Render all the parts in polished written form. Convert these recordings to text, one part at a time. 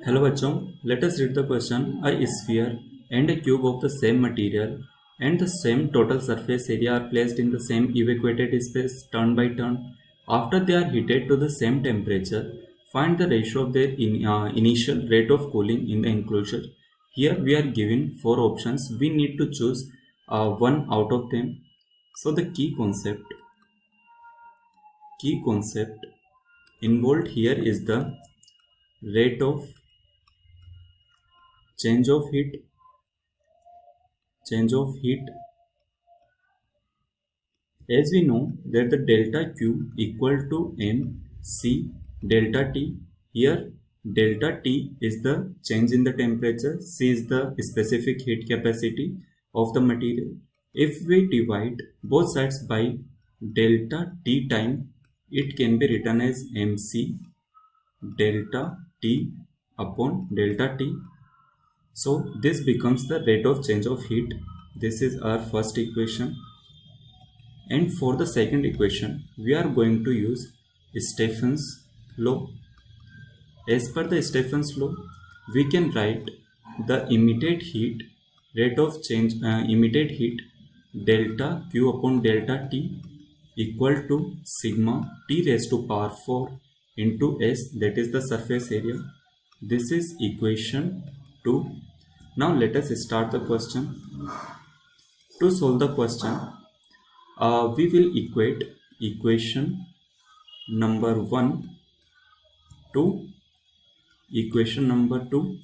Hello बच्चों, let us read the question. A sphere and a cube of the same material and the same total surface area are placed in the same evacuated space turn by turn. After they are heated to the same temperature, find the ratio of their initial rate of cooling in the enclosure. Here we are given four options. We need to choose one out of them. So the key concept involved here is the rate of change of heat. As we know that the delta Q equal to mc delta T. Here delta T is the change in the temperature, C is the specific heat capacity of the material. If we divide both sides by delta T time, it can be written as mc delta T upon delta T. So this becomes the rate of change of heat. This is our first equation. And for the second equation, we are going to use Stephen's law. As per the Stephen's law, we can write the immediate heat rate of change, immediate heat delta Q upon delta T equal to sigma T raised to power 4 into S, that is the surface area. This is equation 2. Now let us start the question. To solve the question, we will equate equation number 1 to equation number 2.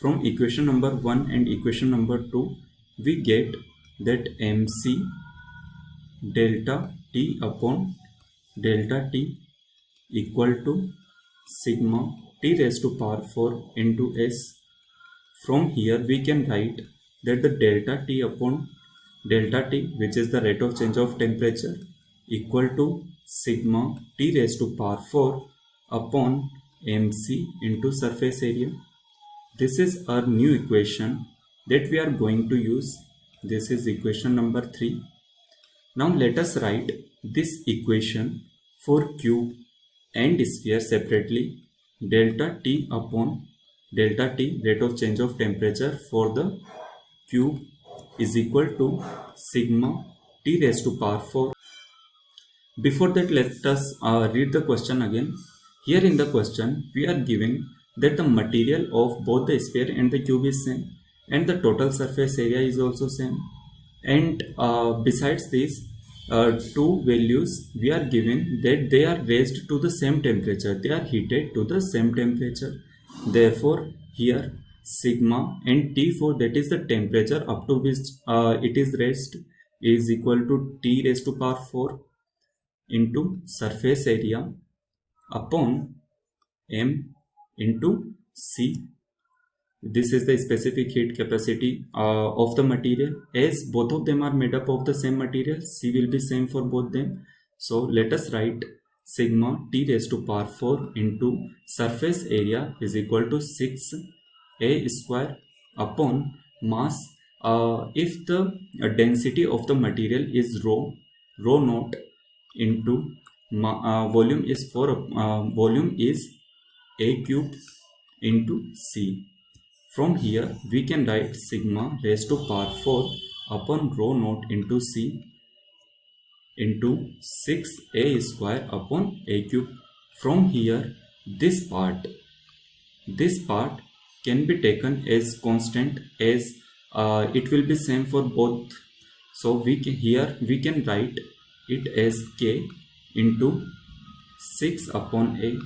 From equation number 1 and equation number 2, we get that mc delta T upon delta T equal to sigma T raised to power 4 into S. From here we can write that the delta T upon delta T, which is the rate of change of temperature, equal to sigma T raised to power 4 upon mc into surface area. This is our new equation that we are going to use. This is equation number 3. Now let us write this equation for cube and sphere separately. Delta T upon delta T, rate of change of temperature for the cube, is equal to sigma T raised to power 4. Before that, let us read the question again. Here in the question, we are given that the material of both the sphere and the cube is same, and the total surface area is also same. And besides this, two values we are given that they are raised to the same temperature, they are heated to the same temperature. Therefore here sigma and T4, that is the temperature up to which it is raised, is equal to T raised to power 4 into surface area upon M into C. This is the specific heat capacity of the material. As both of them are made up of the same material, C will be same for both them. So let us write sigma T raised to power 4 into surface area is equal to 6A square upon mass. If the density of the material is rho naught into volume is A cube into C. From here we can write sigma raised to power 4 upon rho naught into C into 6A square upon A cube. From here this part can be taken as constant, as it will be same for both. So we can write it as K into 6 upon A.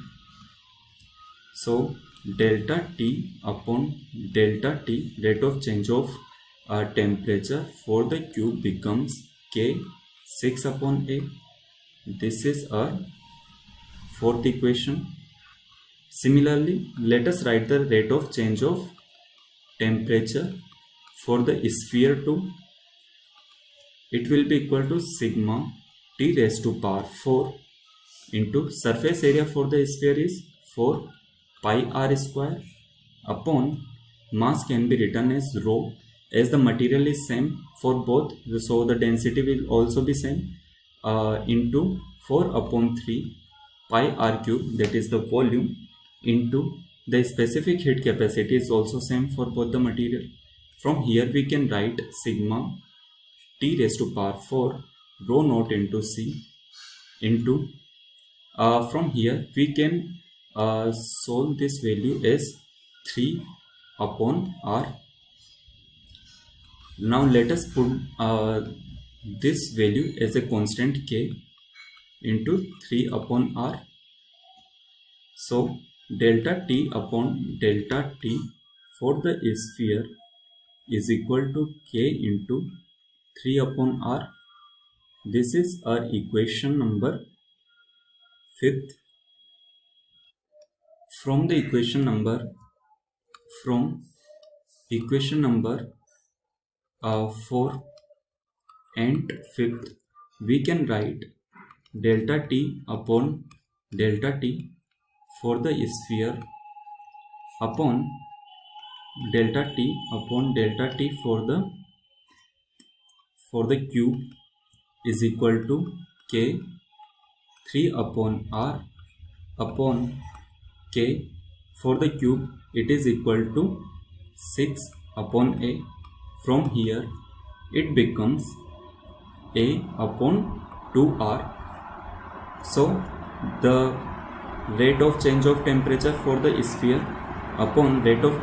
So delta T upon delta T, rate of change of temperature for the cube, becomes K 6 upon A. This is our fourth equation. Similarly, let us write the rate of change of temperature for the sphere too. It will be equal to sigma T raised to power 4 into surface area for the sphere is 4 pi r square upon mass can be written as rho, as the material is same for both, so the density will also be same, into 4 upon 3 pi r cube, that is the volume, into The specific heat capacity is also same for both the material. From here we can write sigma T raised to power 4 rho naught into C into from here we can solve this value as 3 upon R. Now let us put this value as a constant K into 3 upon R. So delta T upon delta T for the sphere is equal to K into 3 upon R. This is our equation number 5th. From equation number 4 and 5th, we can write delta T upon delta T for the sphere upon delta T upon delta T for the cube is equal to K 3 upon R upon K for the cube, it is equal to 6 upon A. From here it becomes A upon 2R. So the rate of change of temperature for the sphere upon rate of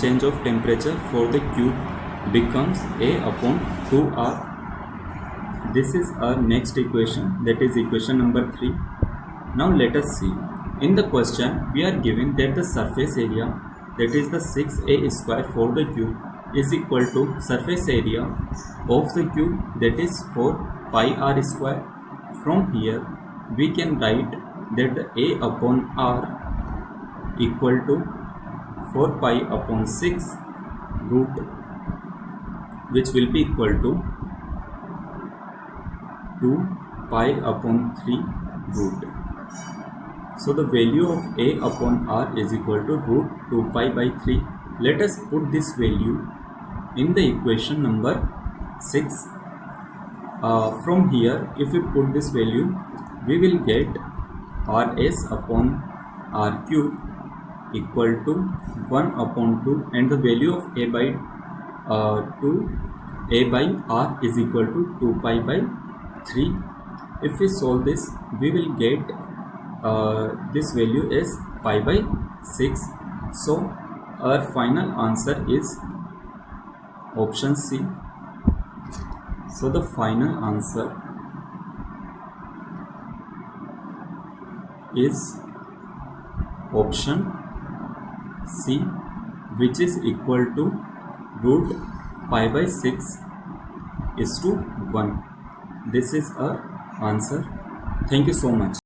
change of temperature for the cube becomes A upon 2R. This is our next equation, that is equation number 3. Now let us see. In the question we are given that the surface area, that is the 6A square for the cube, is equal to surface area of the cube, that is 4 pi R square. From here we can write that the A upon R equal to 4 pi upon 6 root, which will be equal to 2 pi upon 3 root. So the value of A upon R is equal to root 2 pi by 3. Let us put this value in the equation number 6. From here, if we put this value, we will get Rs upon R cube equal to 1 upon 2, and the value of A by R is equal to 2 pi by 3. If we solve this, we will get this value is pi by 6. So our final answer is option C. So the final answer is option C, which is equal to root pi by 6 is to 1. This is our answer. Thank you so much.